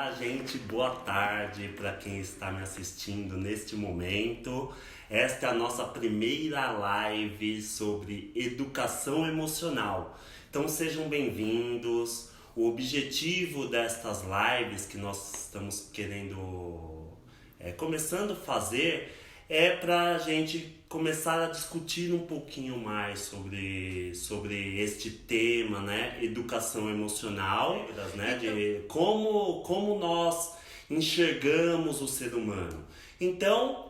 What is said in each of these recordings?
Olá, gente, boa tarde para quem está me assistindo neste momento. Esta é a nossa primeira live sobre educação emocional. Então sejam bem-vindos. O objetivo destas lives que nós estamos começando a fazer é para a gente começar a discutir um pouquinho mais sobre este tema, né? Educação emocional, né? De como nós enxergamos o ser humano. Então,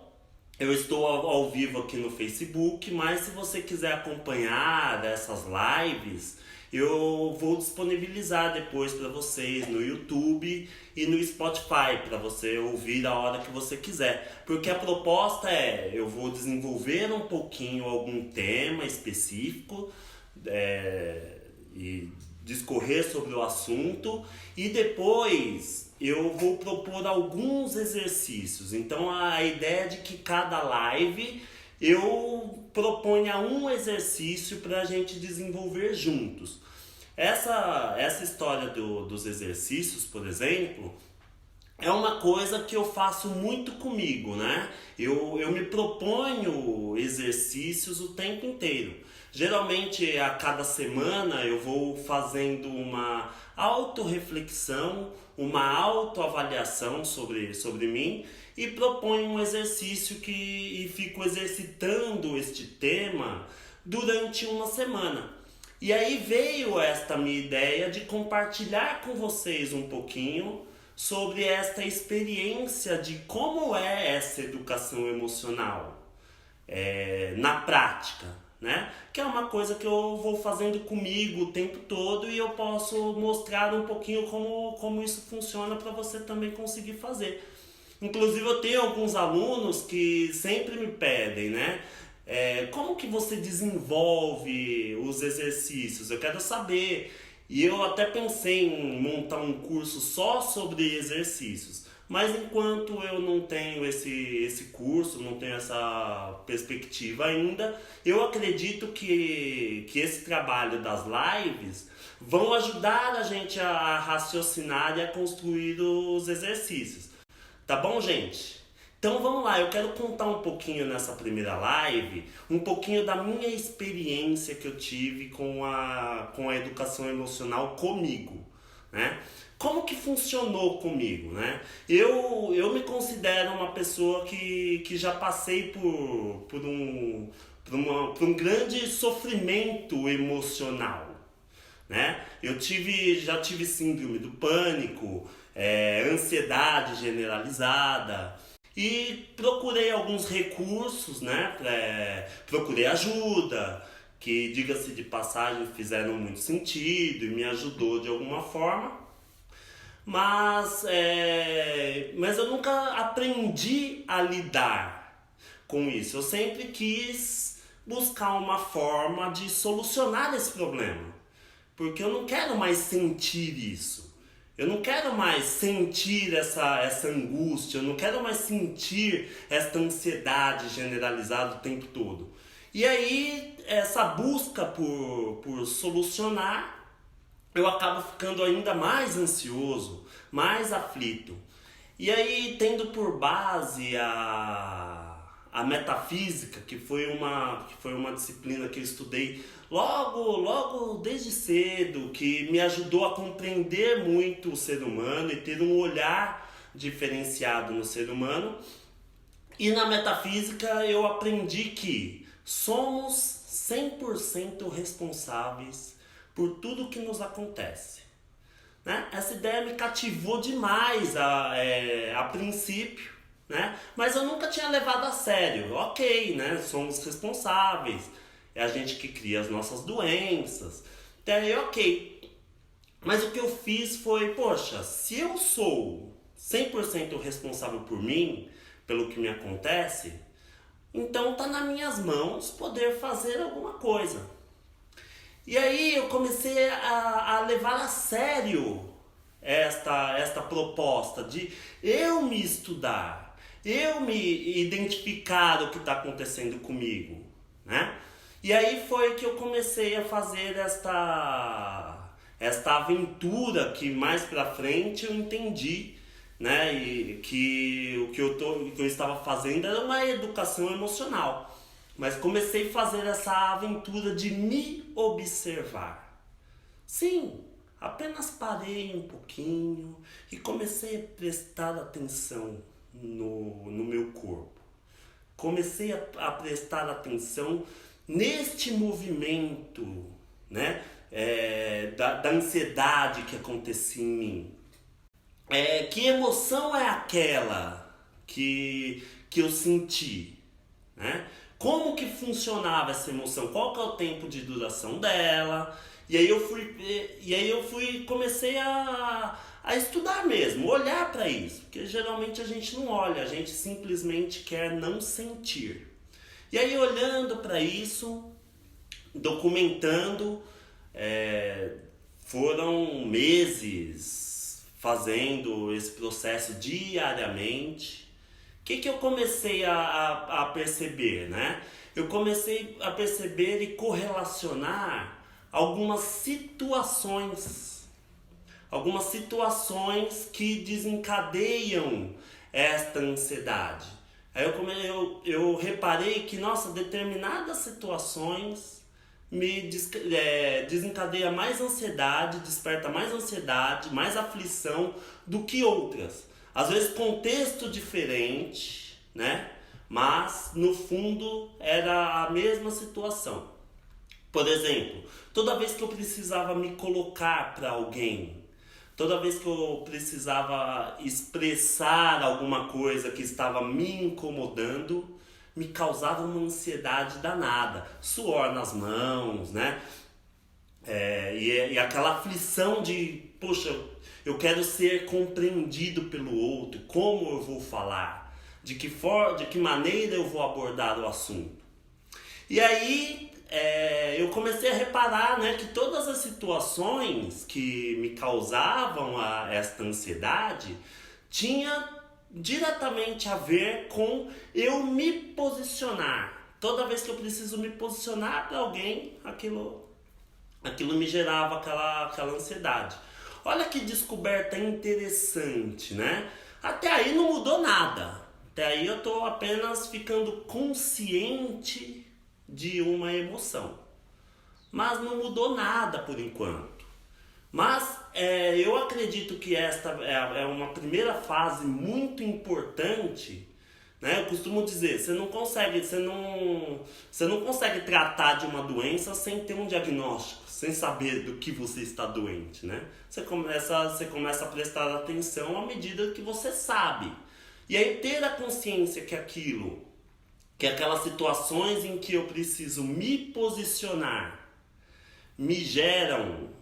eu estou ao vivo aqui no Facebook, mas se você quiser acompanhar essas lives, eu vou disponibilizar depois para vocês no YouTube e no Spotify para você ouvir a hora que você quiser. Porque a proposta eu vou desenvolver um pouquinho algum tema específico e discorrer sobre o assunto e depois eu vou propor alguns exercícios. Então a ideia é de que cada live eu proponha um exercício para a gente desenvolver juntos. Essa história dos exercícios, por exemplo, é uma coisa que eu faço muito comigo, né? Eu me proponho exercícios o tempo inteiro. Geralmente, a cada semana, eu vou fazendo uma autorreflexão, uma autoavaliação sobre mim e proponho um exercício e fico exercitando este tema durante uma semana. E aí veio esta minha ideia de compartilhar com vocês um pouquinho sobre esta experiência de como é essa educação emocional na prática, né? Que é uma coisa que eu vou fazendo comigo o tempo todo e eu posso mostrar um pouquinho como isso funciona para você também conseguir fazer. Inclusive eu tenho alguns alunos que sempre me pedem, né? Como que você desenvolve os exercícios? Eu quero saber. E eu até pensei em montar um curso só sobre exercícios. Mas enquanto eu não tenho esse curso, não tenho essa perspectiva ainda, eu acredito que esse trabalho das lives vão ajudar a gente a raciocinar e a construir os exercícios. Tá bom, gente? Então vamos lá, eu quero contar um pouquinho nessa primeira live, um pouquinho da minha experiência que eu tive com a educação emocional comigo, né? Como que funcionou comigo, né? Eu me considero uma pessoa que já passei por um grande sofrimento emocional, né? Já tive síndrome do pânico, ansiedade generalizada e procurei alguns recursos, né? Procurei ajuda, que diga-se de passagem fizeram muito sentido e me ajudou de alguma forma. Mas eu nunca aprendi a lidar com isso. Eu sempre quis buscar uma forma de solucionar esse problema. Porque eu não quero mais sentir isso. Eu não quero mais sentir essa angústia. Eu não quero mais sentir essa ansiedade generalizada o tempo todo. E aí, essa busca por solucionar, eu acabo ficando ainda mais ansioso, mais aflito. E aí, tendo por base a metafísica, que foi uma disciplina que eu estudei logo desde cedo, que me ajudou a compreender muito o ser humano e ter um olhar diferenciado no ser humano. E na metafísica eu aprendi que somos 100% responsáveis por tudo que nos acontece, né? Essa ideia me cativou demais a princípio, né? Mas eu nunca tinha levado a sério. Ok, né? Somos responsáveis, é a gente que cria as nossas doenças, até aí ok. Mas o que eu fiz foi, poxa, se eu sou 100% responsável por mim, pelo que me acontece, então tá nas minhas mãos poder fazer alguma coisa. E aí eu comecei a levar a sério esta proposta de eu me estudar, eu me identificar o que está acontecendo comigo, né? E aí foi que eu comecei a fazer esta aventura que mais pra frente eu entendi né? E que o que eu estava fazendo era uma educação emocional. Mas comecei a fazer essa aventura de me observar. Sim, apenas parei um pouquinho e comecei a prestar atenção no meu corpo. Comecei a prestar atenção neste movimento, né? Da ansiedade que acontecia em mim. Que emoção é aquela que eu senti, né? Como que funcionava essa emoção? Qual que é o tempo de duração dela? E aí eu fui comecei a estudar mesmo, olhar para isso, porque geralmente a gente não olha, a gente simplesmente quer não sentir. E aí olhando para isso, documentando, foram meses fazendo esse processo diariamente. O que eu comecei a perceber, né? Eu comecei a perceber e correlacionar algumas situações que desencadeiam esta ansiedade. Aí eu reparei que, nossa, determinadas situações desencadeia mais ansiedade, desperta mais ansiedade, mais aflição do que outras. Às vezes contexto diferente, né? Mas no fundo era a mesma situação. Por exemplo, toda vez que eu precisava me colocar para alguém, toda vez que eu precisava expressar alguma coisa que estava me incomodando, me causava uma ansiedade danada. Suor nas mãos, né? E aquela aflição de, poxa, eu quero ser compreendido pelo outro, como eu vou falar, de que maneira eu vou abordar o assunto. E aí eu comecei a reparar, né, que todas as situações que me causavam esta ansiedade tinha diretamente a ver com eu me posicionar. Toda vez que eu preciso me posicionar para alguém, aquilo me gerava aquela ansiedade. Olha que descoberta interessante, né? Até aí não mudou nada. Até aí eu estou apenas ficando consciente de uma emoção. Mas não mudou nada por enquanto. Mas eu acredito que esta é uma primeira fase muito importante, né? Eu costumo dizer, você não consegue tratar de uma doença sem ter um diagnóstico, sem saber do que você está doente, né? Você começa a prestar atenção à medida que você sabe. E aí ter a consciência que aquelas situações em que eu preciso me posicionar me geram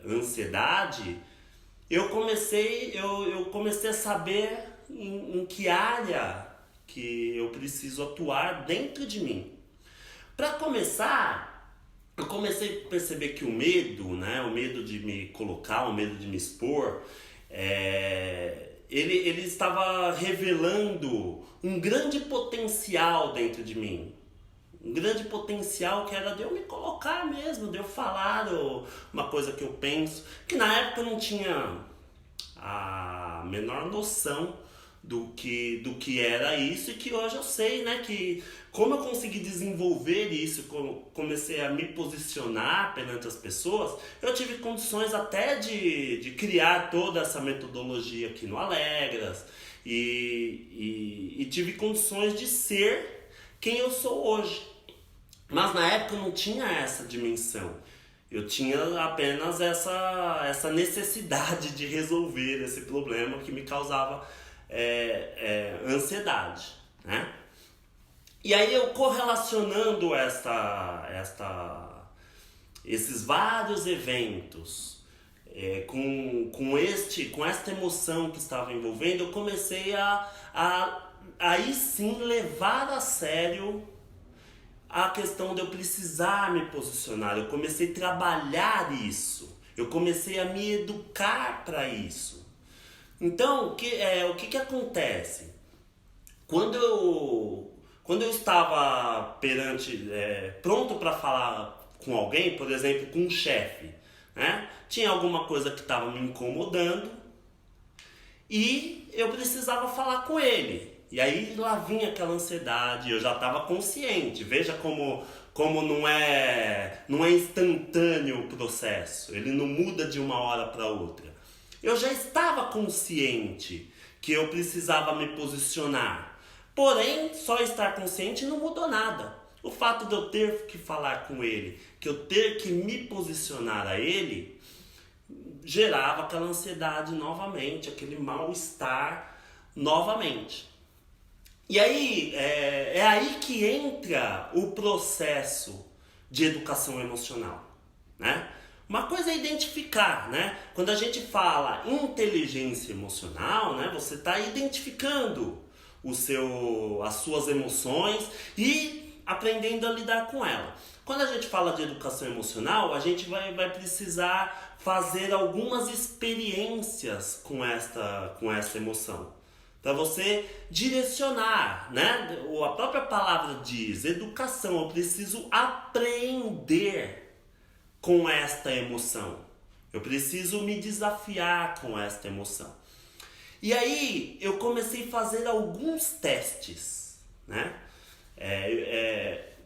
ansiedade, eu comecei a saber em que área que eu preciso atuar dentro de mim. Para começar, eu comecei a perceber que o medo, né, o medo de me colocar, o medo de me expor, ele estava revelando um grande potencial dentro de mim. Um grande potencial que era de eu me colocar mesmo, de eu falar uma coisa que eu penso, que na época eu não tinha a menor noção do que era isso, e que hoje eu sei, né, que como eu consegui desenvolver isso, comecei a me posicionar perante as pessoas, eu tive condições até de criar toda essa metodologia aqui no Alegras, e tive condições de ser quem eu sou hoje. Mas na época eu não tinha essa dimensão. Eu tinha apenas essa necessidade de resolver esse problema que me causava ansiedade, né? E aí eu correlacionando esses vários eventos com esta emoção que estava envolvendo, eu comecei aí sim levar a sério a questão de eu precisar me posicionar. Eu comecei a trabalhar isso, eu comecei a me educar para isso. Então, o que acontece? Quando eu estava pronto para falar com alguém, por exemplo, com um chefe, né? Tinha alguma coisa que estava me incomodando, e eu precisava falar com ele. E aí lá vinha aquela ansiedade, eu já estava consciente. Veja como não é instantâneo o processo, ele não muda de uma hora para outra. Eu já estava consciente que eu precisava me posicionar. Porém, só estar consciente não mudou nada. O fato de eu ter que falar com ele, que eu ter que me posicionar a ele, gerava aquela ansiedade novamente, aquele mal-estar novamente. E aí, é aí que entra o processo de educação emocional, né? Uma coisa é identificar, né? Quando a gente fala inteligência emocional, né? Você está identificando as suas emoções e aprendendo a lidar com ela. Quando a gente fala de educação emocional, a gente vai precisar fazer algumas experiências com essa emoção, para você direcionar, né? A própria palavra diz, educação, eu preciso aprender com esta emoção. Eu preciso me desafiar com esta emoção. E aí eu comecei a fazer alguns testes, né?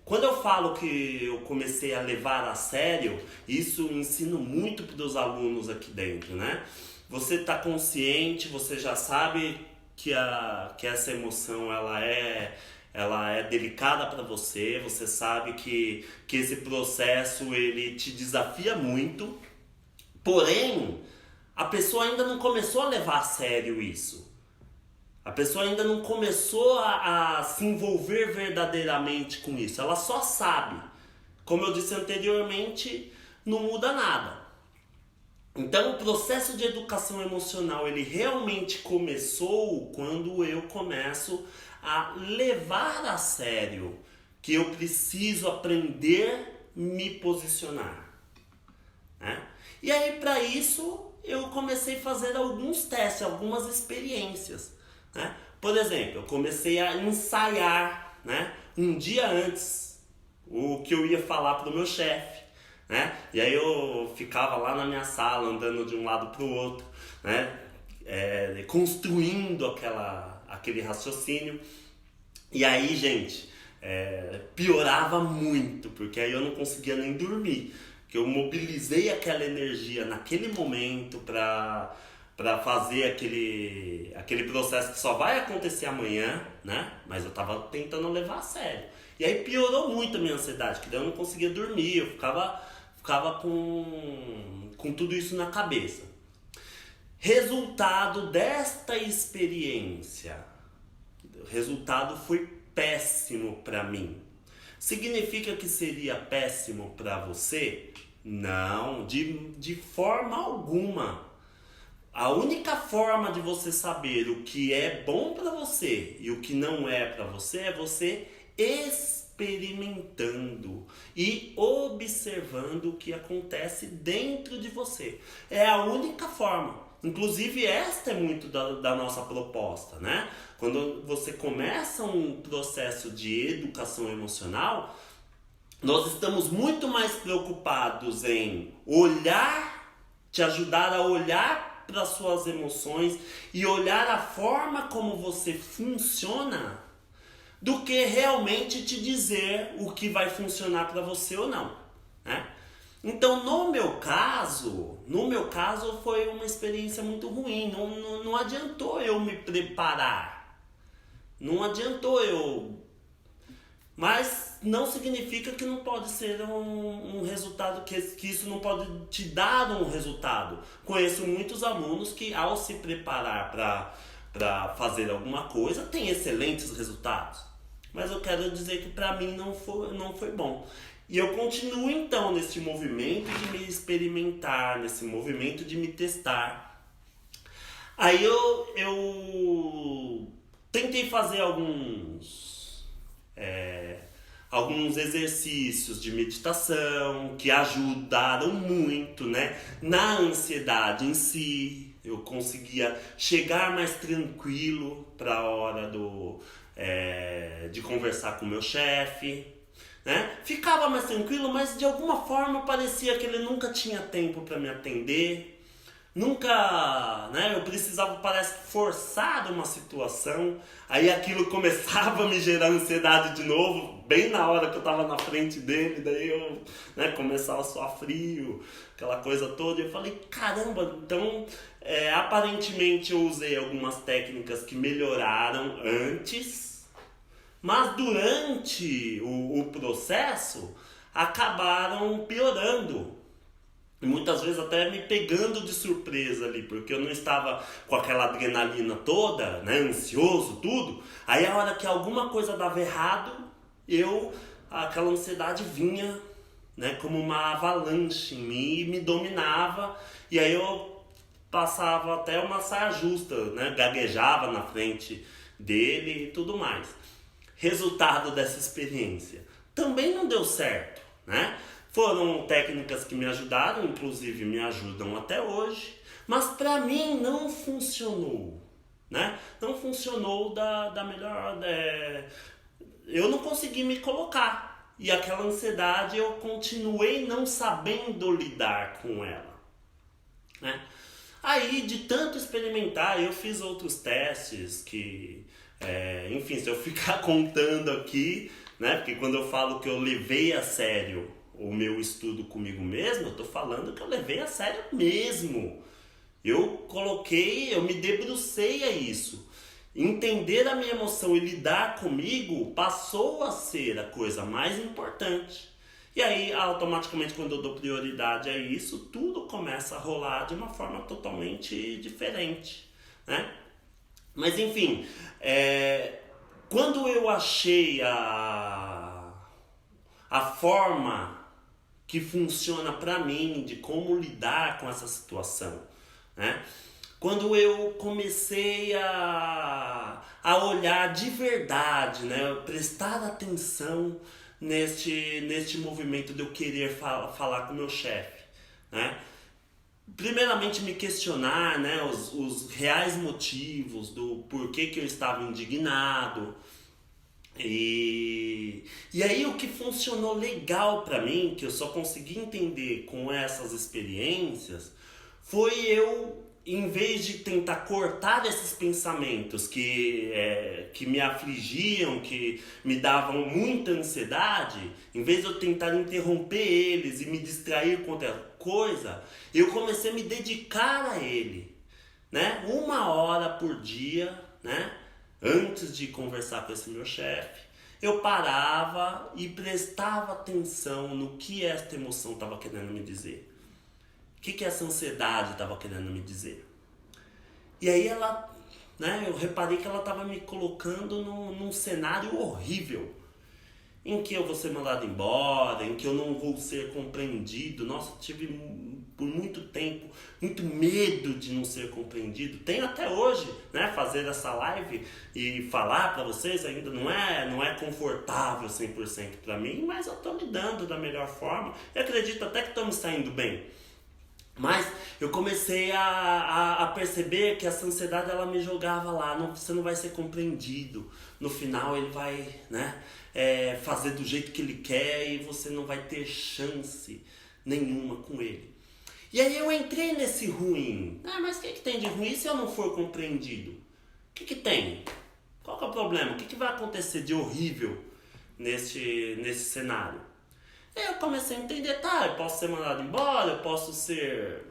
Quando eu falo que eu comecei a levar a sério, isso eu ensino muito para os alunos aqui dentro, né? Você está consciente, você já sabe que essa emoção ela é delicada para você, você sabe que esse processo ele te desafia muito, porém a pessoa ainda não começou a levar a sério isso. A pessoa ainda não começou a se envolver verdadeiramente com isso, ela só sabe. Como eu disse anteriormente, não muda nada. Então o processo de educação emocional ele realmente começou quando eu começo a levar a sério que eu preciso aprender a me posicionar, né? E aí para isso eu comecei a fazer alguns testes, algumas experiências, né? Por exemplo, eu comecei a ensaiar, né, um dia antes o que eu ia falar para o meu chefe. Né? E aí eu ficava lá na minha sala, andando de um lado para o outro, né? Construindo aquele raciocínio. E aí, gente, piorava muito, porque aí eu não conseguia nem dormir. Porque eu mobilizei aquela energia naquele momento para fazer aquele processo que só vai acontecer amanhã, né? Mas eu estava tentando levar a sério. E aí piorou muito a minha ansiedade, que daí eu não conseguia dormir, eu ficava com tudo isso na cabeça. Resultado desta experiência. O resultado foi péssimo para mim. Significa que seria péssimo para você? Não, de forma alguma. A única forma de você saber o que é bom para você e o que não é para você é você experimentando e observando o que acontece dentro de você. É a única forma. Inclusive esta é muito da nossa proposta, né? Quando você começa um processo de educação emocional, nós estamos muito mais preocupados em te ajudar a olhar para as suas emoções e olhar a forma como você funciona, do que realmente te dizer o que vai funcionar para você ou não, né? Então, no meu caso foi uma experiência muito ruim. Não adiantou eu me preparar. Não adiantou eu... Mas não significa que não pode ser um resultado, que isso não pode te dar um resultado. Conheço muitos alunos que, ao se preparar para fazer alguma coisa, têm excelentes resultados. Mas eu quero dizer que para mim não foi bom. E eu continuo então nesse movimento de me experimentar, nesse movimento de me testar. Aí eu tentei fazer alguns exercícios de meditação que ajudaram muito, né? Na ansiedade em si, eu conseguia chegar mais tranquilo para a hora de conversar com o meu chefe, né? Ficava mais tranquilo, mas de alguma forma parecia que ele nunca tinha tempo para me atender, Nunca, né? Eu precisava, parece, forçar uma situação. Aí aquilo começava a me gerar ansiedade de novo, bem na hora que eu tava na frente dele. Daí eu, né, começava a suar frio, aquela coisa toda. E eu falei, caramba, então, aparentemente eu usei algumas técnicas que melhoraram antes, mas durante o processo acabaram piorando. E muitas vezes até me pegando de surpresa ali, porque eu não estava com aquela adrenalina toda, né, ansioso, tudo. Aí a hora que alguma coisa dava errado, aquela ansiedade vinha, né, como uma avalanche em mim e me dominava. E aí eu passava até uma saia justa, né, gaguejava na frente dele e tudo mais. Resultado dessa experiência. Também não deu certo, né? Foram técnicas que me ajudaram, inclusive me ajudam até hoje, mas para mim não funcionou, né? Não funcionou da melhor... eu não consegui me colocar. E aquela ansiedade eu continuei não sabendo lidar com ela, né? Aí, de tanto experimentar, eu fiz outros testes que... enfim, se eu ficar contando aqui, né? Porque quando eu falo que eu levei a sério o meu estudo comigo mesmo, eu tô falando que eu levei a sério mesmo. Eu me debrucei a isso. Entender a minha emoção e lidar comigo passou a ser a coisa mais importante. E aí, automaticamente, quando eu dou prioridade a isso, tudo começa a rolar de uma forma totalmente diferente, né? Mas, enfim, quando eu achei a forma que funciona para mim de como lidar com essa situação, né? Quando eu comecei a olhar de verdade, né? Prestar atenção neste movimento de eu querer falar com o meu chefe, né? Primeiramente me questionar, né, os reais motivos do porquê que eu estava indignado. E aí o que funcionou legal pra mim, que eu só consegui entender com essas experiências, foi eu, em vez de tentar cortar esses pensamentos que me afligiam, que me davam muita ansiedade, em vez de eu tentar interromper eles e me distrair com outra coisa, eu comecei a me dedicar a ele, né? 1 hora por dia, né? Antes de conversar com esse meu chefe, eu parava e prestava atenção no que esta emoção estava querendo me dizer. O que essa ansiedade estava querendo me dizer. E aí ela, né, eu reparei que ela estava me colocando num cenário horrível. Em que eu vou ser mandado embora, em que eu não vou ser compreendido. Nossa, eu tive por muito tempo muito medo de não ser compreendido. Tenho até hoje, né, fazer essa live e falar para vocês ainda não é confortável 100% para mim, mas eu tô me dando da melhor forma. Eu acredito até que tô me saindo bem. Mas eu comecei a perceber que essa ansiedade ela me jogava lá, você não vai ser compreendido. No final ele vai, né, fazer do jeito que ele quer e você não vai ter chance nenhuma com ele. E aí eu entrei nesse ruim. Mas o que tem de ruim se eu não for compreendido? O que tem? Qual que é o problema? O que vai acontecer de horrível nesse cenário? Aí eu comecei a entender, eu posso ser mandado embora, eu posso ser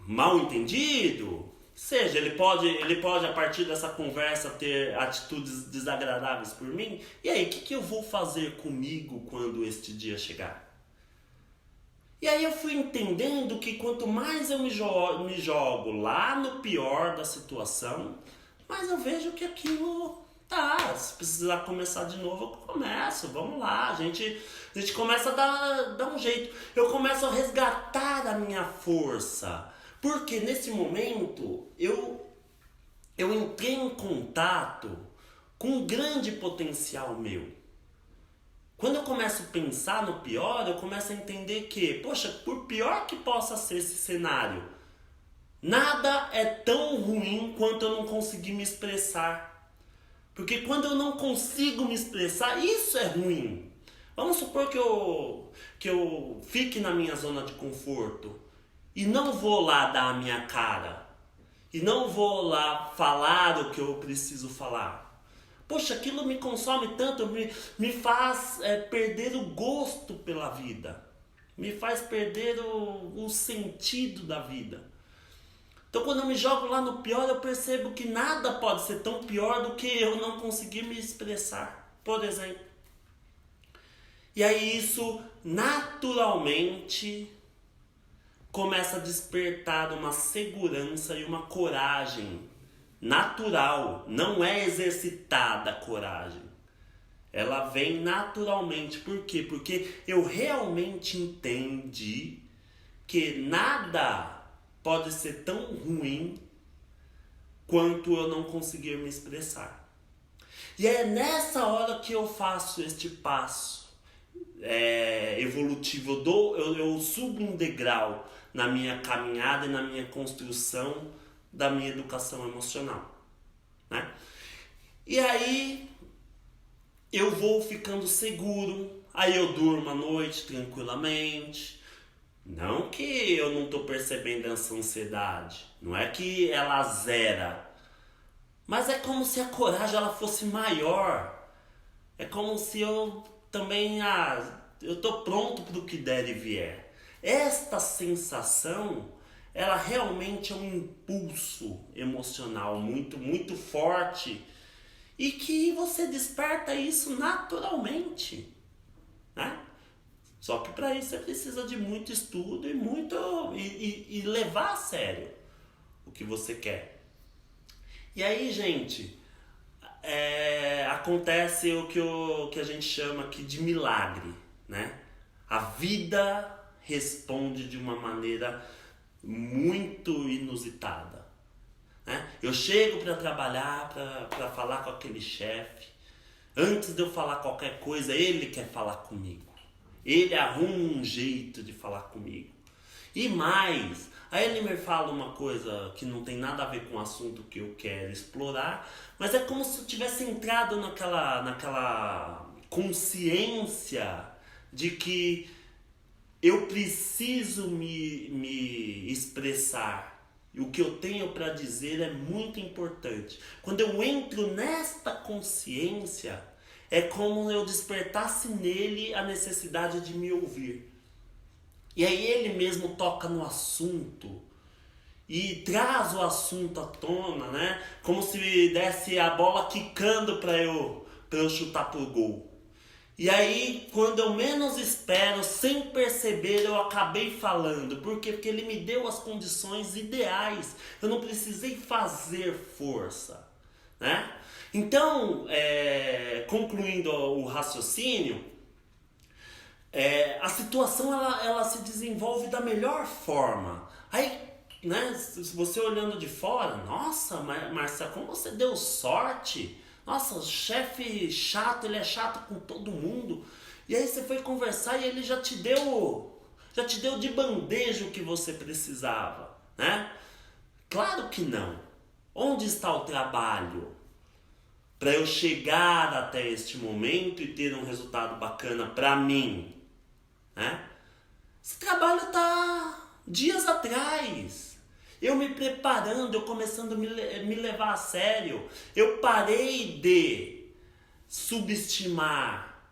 mal entendido, seja, ele pode a partir dessa conversa ter atitudes desagradáveis por mim. E aí, o que eu vou fazer comigo quando este dia chegar? E aí eu fui entendendo que quanto mais eu me jogo lá no pior da situação, mais eu vejo que aquilo... se precisar começar de novo, eu começo. Vamos lá, a gente começa a dar um jeito. Eu começo a resgatar a minha força. Porque nesse momento, eu entrei em contato com um grande potencial meu. Quando eu começo a pensar no pior, eu começo a entender que, poxa, por pior que possa ser esse cenário, nada é tão ruim quanto eu não conseguir me expressar. Porque quando eu não consigo me expressar, isso é ruim. Vamos supor que eu fique na minha zona de conforto e não vou lá dar a minha cara. E não vou lá falar o que eu preciso falar. Poxa, aquilo me consome tanto, me faz perder o gosto pela vida. Me faz perder o sentido da vida. Então quando eu me jogo lá no pior, eu percebo que nada pode ser tão pior do que eu não conseguir me expressar, por exemplo. E aí isso naturalmente começa a despertar uma segurança e uma coragem natural. Não é exercitada a coragem. Ela vem naturalmente. Por quê? Porque eu realmente entendi que nada pode ser tão ruim quanto eu não conseguir me expressar. E é nessa hora que eu faço este passo evolutivo. Eu subo um degrau na minha caminhada e na minha construção da minha educação emocional, né? E aí eu vou ficando seguro, aí eu durmo à noite tranquilamente. Não que eu não estou percebendo essa ansiedade, não é que ela zera, mas é como se a coragem ela fosse maior. É como se eu também, eu estou pronto para o que der e vier. Esta sensação, ela realmente é um impulso emocional muito, muito forte e que você desperta isso naturalmente, né? Só que para isso você precisa de muito estudo e levar a sério o que você quer. E aí, gente, acontece o que a gente chama aqui de milagre, né? A vida responde de uma maneira muito inusitada, né? Eu chego para trabalhar, para falar com aquele chefe. Antes de eu falar qualquer coisa, ele quer falar comigo. Ele arruma um jeito de falar comigo. E mais, aí ele me fala uma coisa que não tem nada a ver com o assunto que eu quero explorar, mas é como se eu tivesse entrado naquela consciência de que eu preciso me expressar. E o que eu tenho para dizer é muito importante. Quando eu entro nesta consciência, é como eu despertasse nele a necessidade de me ouvir. E aí ele mesmo toca no assunto e traz o assunto à tona, né? Como se desse a bola quicando para eu chutar pro gol. E aí, quando eu menos espero, sem perceber, eu acabei falando. Por quê? Porque ele me deu as condições ideais. Eu não precisei fazer força, né? Então, concluindo o raciocínio, a situação ela se desenvolve da melhor forma. Aí, né, se você olhando de fora, nossa, Marcelo, como você deu sorte. Nossa, o chefe chato, ele é chato com todo mundo. E aí você foi conversar e ele já te deu de bandeja o que você precisava, né? Claro que não. Onde está o trabalho para eu chegar até este momento e ter um resultado bacana para mim, né? Esse trabalho está dias atrás. Eu me preparando, eu começando a me levar a sério. Eu parei de subestimar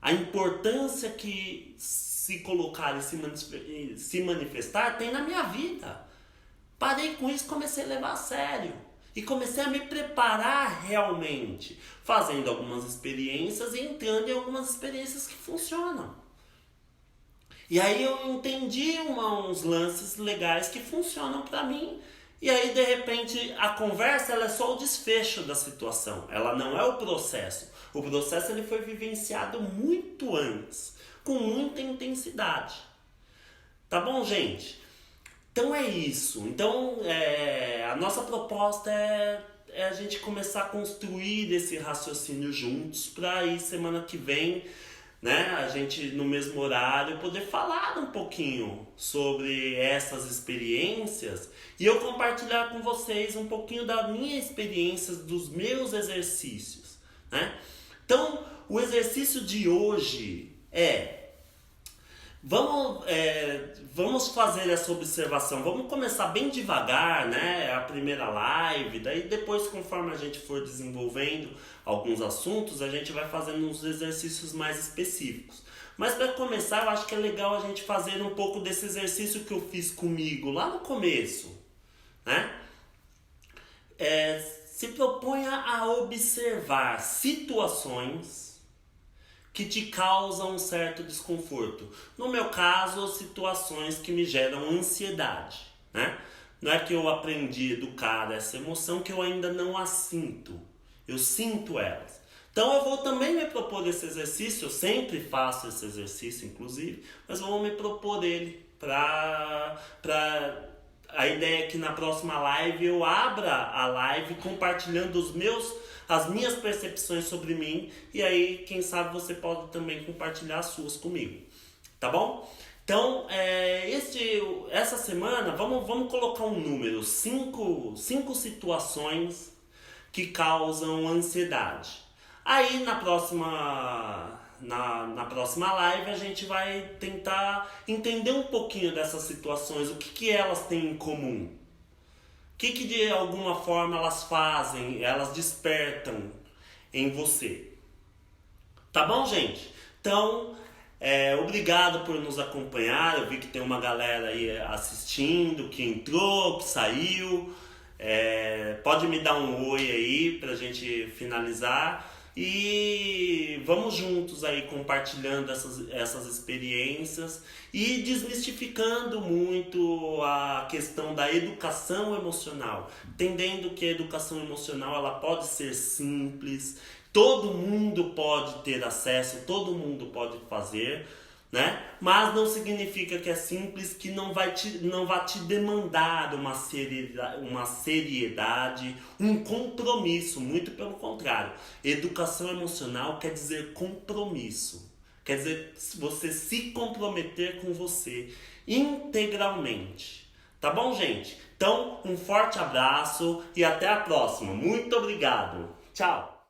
a importância que se colocar e se manifestar tem na minha vida. Parei com isso, comecei a levar a sério. E comecei a me preparar realmente, fazendo algumas experiências e entrando em algumas experiências que funcionam. E aí eu entendi uns lances legais que funcionam para mim. E aí de repente a conversa ela é só o desfecho da situação. Ela não é o processo. O processo ele foi vivenciado muito antes, com muita intensidade. Tá bom, gente? Então é isso. Então a nossa proposta é a gente começar a construir esse raciocínio juntos para aí semana que vem, né, a gente no mesmo horário poder falar um pouquinho sobre essas experiências e eu compartilhar com vocês um pouquinho da minha experiência, dos meus exercícios, né? Então, o exercício de hoje é vamos fazer essa observação. Vamos começar bem devagar, né? É a primeira live, daí depois, conforme a gente for desenvolvendo alguns assuntos, a gente vai fazendo uns exercícios mais específicos. Mas para começar, eu acho que é legal a gente fazer um pouco desse exercício que eu fiz comigo lá no começo, né? Se proponha a observar situações que te causam um certo desconforto. No meu caso, situações que me geram ansiedade, né? Não é que eu aprendi a educar essa emoção, que eu ainda não a sinto. Eu sinto elas. Então eu vou também me propor esse exercício, eu sempre faço esse exercício, inclusive, mas vou me propor ele para a ideia é que na próxima live eu abra a live compartilhando as minhas percepções sobre mim, e aí quem sabe você pode também compartilhar as suas comigo, tá bom? Então, essa semana vamos colocar um número, cinco situações que causam ansiedade. Aí na próxima live a gente vai tentar entender um pouquinho dessas situações, o que elas têm em comum. O que de alguma forma elas fazem, elas despertam em você. Tá bom, gente? Então, obrigado por nos acompanhar. Eu vi que tem uma galera aí assistindo, que entrou, que saiu. Pode me dar um oi aí pra gente finalizar. E vamos juntos aí compartilhando essas experiências e desmistificando muito a questão da educação emocional, entendendo que a educação emocional ela pode ser simples, todo mundo pode ter acesso, todo mundo pode fazer, né? Mas não significa que é simples, que não vai te demandar uma seriedade, um compromisso, muito pelo contrário. Educação emocional quer dizer compromisso, quer dizer você se comprometer com você integralmente. Tá bom, gente? Então, um forte abraço e até a próxima. Muito obrigado. Tchau!